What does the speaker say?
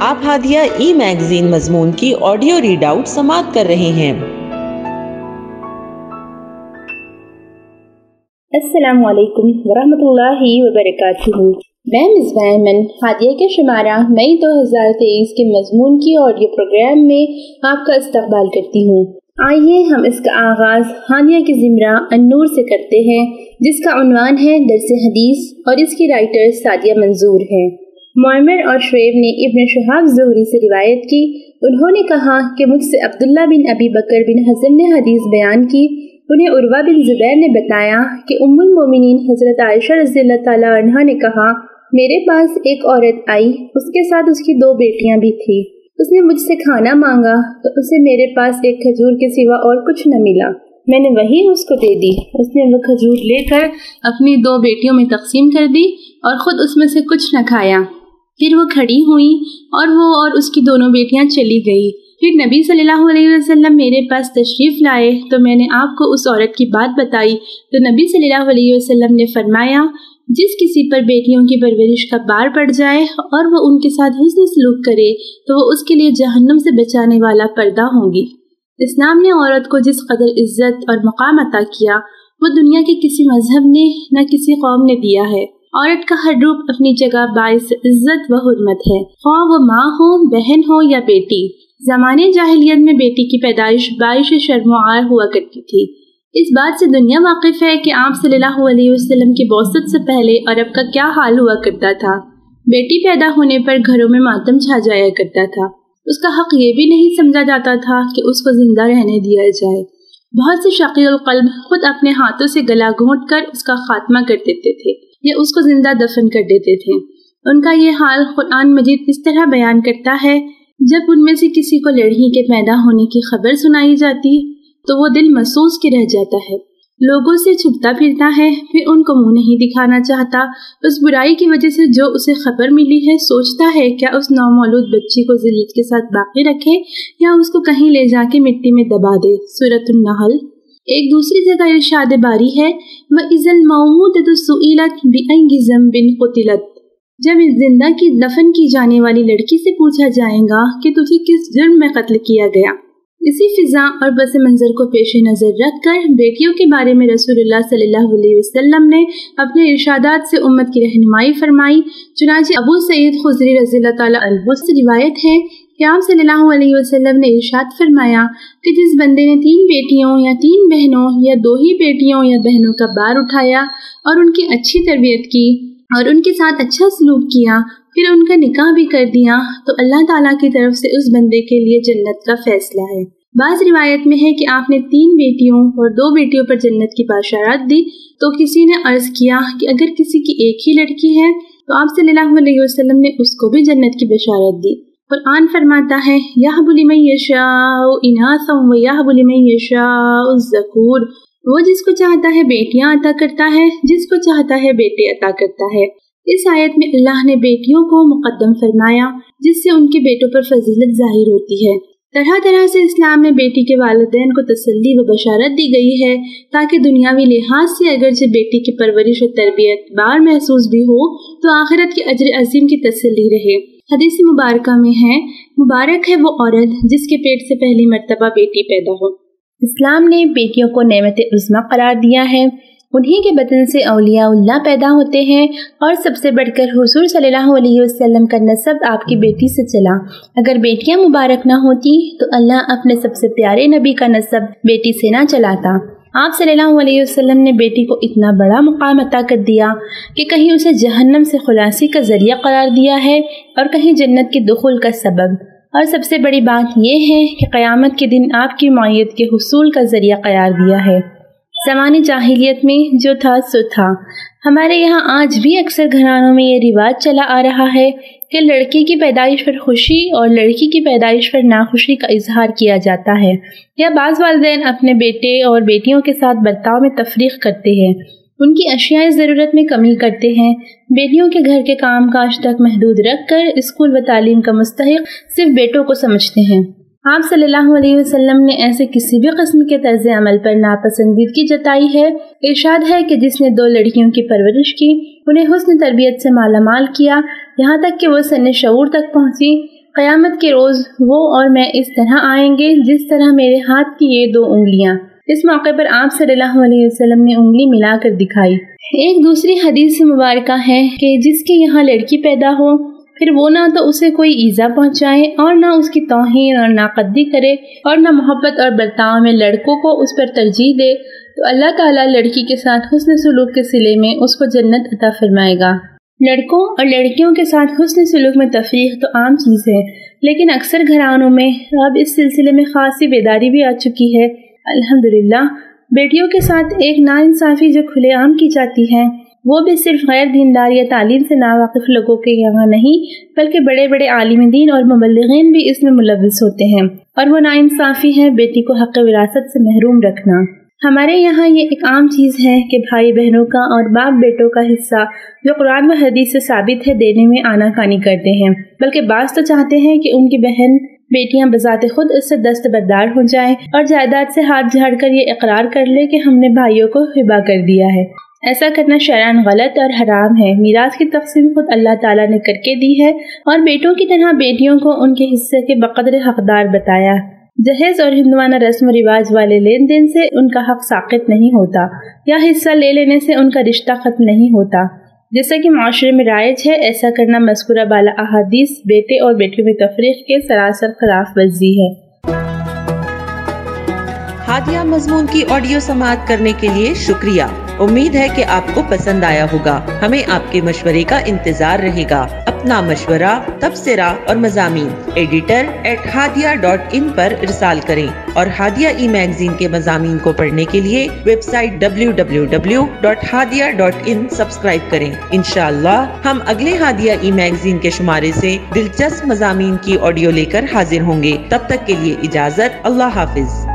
آپ ہادیہ ای میگزین مضمون کی آڈیو ریڈ آؤٹ سماعت کر رہے ہیں۔ السلام علیکم ورحمۃ اللہ وبرکاتہ۔ میں مصباح ایمن ہادیہ کے شمارہ مئی 2023 کے مضمون کی آڈیو پروگرام میں آپ کا استقبال کرتی ہوں۔ آئیے ہم اس کا آغاز ہادیہ کے زمرہ النور سے کرتے ہیں، جس کا عنوان ہے درس حدیث، اور اس کی رائٹر سعدیہ منظور ہے۔ معمر اور شعیب نے ابن شہاب زہری سے روایت کی، انہوں نے کہا کہ مجھ سے عبداللہ بن ابی بکر بن حزم نے حدیث بیان کی۔ انہیں عروہ بن زبیر نے بتایا کہ ام المومنین حضرت عائشہ رضی اللہ تعالی عنہا نے کہا، میرے پاس ایک عورت آئی، اس کے ساتھ اس کی 2 بیٹیاں بھی تھی۔ اس نے مجھ سے کھانا مانگا تو اسے میرے پاس ایک کھجور کے سوا اور کچھ نہ ملا۔ میں نے وہی اس کو دے دی۔ اس نے وہ کھجور لے کر اپنی 2 بیٹیوں میں تقسیم کر دی اور خود اس میں سے کچھ نہ کھایا۔ پھر وہ کھڑی ہوئیں اور وہ اور اس کی دونوں بیٹیاں چلی گئی۔ پھر نبی صلی اللہ علیہ وسلم میرے پاس تشریف لائے تو میں نے آپ کو اس عورت کی بات بتائی تو نبی صلی اللہ علیہ وسلم نے فرمایا، جس کسی پر بیٹیوں کی پرورش کا بار پڑ جائے اور وہ ان کے ساتھ حسن سلوک کرے تو وہ اس کے لیے جہنم سے بچانے والا پردہ ہوں گی۔ اسلام نے عورت کو جس قدر عزت اور مقام عطا کیا وہ دنیا کے کسی مذہب نے نہ کسی قوم نے دیا ہے۔ عورت کا ہر روپ اپنی جگہ باعث عزت و حرمت ہے، خواہ وہ ماں ہو، بہن ہو یا بیٹی۔ زمانے جاہلیت میں بیٹی کی پیدائش باعث شرم و عار ہوا کرتی تھی۔ اس بات سے دنیا واقف ہے کہ آپ صلی اللہ علیہ وسلم کی بعثت سے پہلے عرب کا کیا حال ہوا کرتا تھا۔ بیٹی پیدا ہونے پر گھروں میں ماتم چھا جایا کرتا تھا۔ اس کا حق یہ بھی نہیں سمجھا جاتا تھا کہ اس کو زندہ رہنے دیا جائے۔ بہت سے شقی القلب خود اپنے ہاتھوں سے گلا گھونٹ کر اس کا خاتمہ کر دیتے تھے یا اس کو زندہ دفن کر دیتے تھے۔ ان کا یہ حال قرآن مجید اس طرح بیان کرتا ہے، جب ان میں سے کسی کو لڑکی کے پیدا ہونے کی خبر سنائی جاتی تو وہ دل محسوس کے رہ جاتا ہے، لوگوں سے چھپتا پھرتا ہے، پھر ان کو منہ نہیں دکھانا چاہتا۔ اس برائی کی وجہ سے جو اسے خبر ملی ہے سوچتا ہے کیا اس نومولود بچی کو ذلت کے ساتھ باقی رکھے یا اس کو کہیں لے جا کے مٹی میں دبا دے۔ سورۃ النحل۔ ایک دوسری جگہ ارشاد باری ہے، وَإِذَا الْمَوْءُودَةُ سُئِلَتْ بِأَيِّ ذَنبٍ قُتِلَتْ۔ جب اس زندہ کی دفن کی جانے والی لڑکی سے پوچھا جائے گا کہ تجھے کس جرم میں قتل کیا گیا۔ اسی فضا اور پس منظر کو پیش نظر رکھ کر بیٹیوں کے بارے میں رسول اللہ صلی اللہ علیہ وسلم نے اپنے ارشادات سے امت کی رہنمائی فرمائی۔ چنانچہ ابو سعید خدری رضی اللہ تعالیٰ عنہ سے روایت ہے کہ آپ صلی اللہ علیہ وسلم نے ارشاد فرمایا کہ جس بندے نے 3 بیٹیوں یا 3 بہنوں یا 2 ہی بیٹیوں یا بہنوں کا بار اٹھایا اور ان کی اچھی تربیت کی اور ان کے ساتھ اچھا سلوک کیا، پھر ان کا نکاح بھی کر دیا تو اللہ تعالیٰ کی طرف سے اس بندے کے لیے جنت کا فیصلہ ہے۔ بعض روایت میں ہے کہ آپ نے 3 بیٹیوں اور 2 بیٹیوں پر جنت کی بشارت دی تو کسی نے عرض کیا کہ اگر کسی کی ایک ہی لڑکی ہے تو آپ صلی اللہ علیہ وسلم نے اس کو بھی جنت کی بشارت دی۔ قرآن فرماتا ہے، یَهْبُ لِمَن يَشَاءُ إِنَاثًا وَيَهْبُ لِمَن يَشَاءُ الذَّكُورَ۔ وہ جس کو چاہتا ہے بیٹیاں عطا کرتا ہے، جس کو چاہتا ہے بیٹے عطا کرتا ہے۔ اس آیت میں اللہ نے بیٹیوں کو مقدم فرمایا جس سے ان کے بیٹوں پر فضیلت ظاہر ہوتی ہے۔ طرح طرح سے اسلام میں بیٹی کے والدین کو تسلی و بشارت دی گئی ہے تاکہ دنیاوی لحاظ سے اگرچہ بیٹی کی پرورش و تربیت بار محسوس بھی ہو تو آخرت کے اجر عظیم کی تسلی رہے۔ حدیث مبارکہ میں ہے، مبارک ہے وہ عورت جس کے پیٹ سے پہلی مرتبہ بیٹی پیدا ہو۔ اسلام نے بیٹیوں کو نعمت عظمیٰ قرار دیا ہے۔ انہی کے بطن سے اولیاء اللہ پیدا ہوتے ہیں اور سب سے بڑھ کر حضور صلی اللہ علیہ وسلم کا نسب آپ کی بیٹی سے چلا۔ اگر بیٹیاں مبارک نہ ہوتی تو اللہ اپنے سب سے پیارے نبی کا نسب بیٹی سے نہ چلاتا۔ آپ صلی اللہ علیہ وسلم نے بیٹی کو اتنا بڑا مقام عطا کر دیا کہ کہیں اسے جہنم سے خلاصی کا ذریعہ قرار دیا ہے اور کہیں جنت کے دخول کا سبب، اور سب سے بڑی بات یہ ہے کہ قیامت کے دن آپ کی معیت کے حصول کا ذریعہ قرار دیا ہے۔ زمانے جاہلیت میں جو تھا سو تھا۔ ہمارے یہاں آج بھی اکثر گھرانوں میں یہ رواج چلا آ رہا ہے کہ لڑکی کی پیدائش پر خوشی اور لڑکی کی پیدائش پر ناخوشی کا اظہار کیا جاتا ہے، یا بعض والدین اپنے بیٹے اور بیٹیوں کے ساتھ برتاؤ میں تفریق کرتے ہیں، ان کی اشیاء ضرورت میں کمی کرتے ہیں، بیٹیوں کے گھر کے کام کاج تک محدود رکھ کر اسکول و تعلیم کا مستحق صرف بیٹوں کو سمجھتے ہیں۔ آپ صلی اللہ علیہ وسلم نے ایسے کسی بھی قسم کے طرز عمل پر ناپسندیدگی جتائی ہے۔ ارشاد ہے کہ جس نے 2 لڑکیوں کی پرورش کی، انہیں حسن تربیت سے مالا مال کیا، یہاں تک کہ وہ سن شعور تک پہنچی، قیامت کے روز وہ اور میں اس طرح آئیں گے جس طرح میرے ہاتھ کی یہ 2 انگلیاں۔ اس موقع پر آپ صلی اللہ علیہ وسلم نے انگلی ملا کر دکھائی۔ ایک دوسری حدیث مبارکہ ہے کہ جس کے یہاں لڑکی پیدا ہو، پھر وہ نہ تو اسے کوئی ایذا پہنچائے اور نہ اس کی توہین اور ناقدری کرے اور نہ محبت اور برتاؤ میں لڑکوں کو اس پر ترجیح دے، تو اللہ تعالیٰ لڑکی کے ساتھ حسن سلوک کے صلے میں اس کو جنت عطا فرمائے گا۔ لڑکوں اور لڑکیوں کے ساتھ حسن سلوک میں تفریق تو عام چیز ہے، لیکن اکثر گھرانوں میں اب اس سلسلے میں خاصی بیداری بھی آ چکی ہے۔ الحمدللہ بیٹیوں کے ساتھ ایک ناانصافی جو کھلے عام کی جاتی ہے، وہ بھی صرف غیر دیندار یا تعلیم سے ناواقف لوگوں کے یہاں نہیں، بلکہ بڑے بڑے عالم دین اور مبلغین بھی اس میں ملوث ہوتے ہیں، اور وہ ناانصافی ہے بیٹی کو حق وراثت سے محروم رکھنا۔ ہمارے یہاں یہ ایک عام چیز ہے کہ بھائی بہنوں کا اور باپ بیٹوں کا حصہ جو قرآن و حدیث سے ثابت ہے دینے میں آنا کانی کرتے ہیں، بلکہ بعض تو چاہتے ہیں کہ ان کی بہن بیٹیاں بذات خود اس سے دستبردار ہو جائیں اور جائیداد سے ہاتھ جھاڑ کر یہ اقرار کر لے کہ ہم نے بھائیوں کو ہبہ کر دیا ہے۔ ایسا کرنا شرعاً غلط اور حرام ہے۔ میراث کی تقسیم خود اللہ تعالیٰ نے کر کے دی ہے اور بیٹوں کی طرح بیٹیوں کو ان کے حصے کے بقدر حقدار بتایا۔ جہیز اور ہندوانہ رسم و رواج والے لین دین سے ان کا حق ساقط نہیں ہوتا یا حصہ لے لینے سے ان کا رشتہ ختم نہیں ہوتا، جیسا کہ معاشرے میں رائج ہے۔ ایسا کرنا مذکورہ بالا احادیث بیٹے اور بیٹیوں میں تفریق کے سراسر خلاف ورزی ہے۔ ہادیہ مضمون کی آڈیو سماعت کرنے کے لیے شکریہ۔ امید ہے کہ آپ کو پسند آیا ہوگا۔ ہمیں آپ کے مشورے کا انتظار رہے گا۔ اپنا مشورہ، تبصرہ اور مضامین editor@hadia.in پر ارسال کریں اور ہادیہ ای میگزین کے مضامین کو پڑھنے کے لیے ویب سائٹ www.hadia.in سبسکرائب کریں۔ انشاءاللہ ہم اگلے ہادیہ ای میگزین کے شمارے سے دلچسپ مضامین کی آڈیو لے کر حاضر ہوں گے۔ تب تک کے لیے اجازت۔ اللہ حافظ۔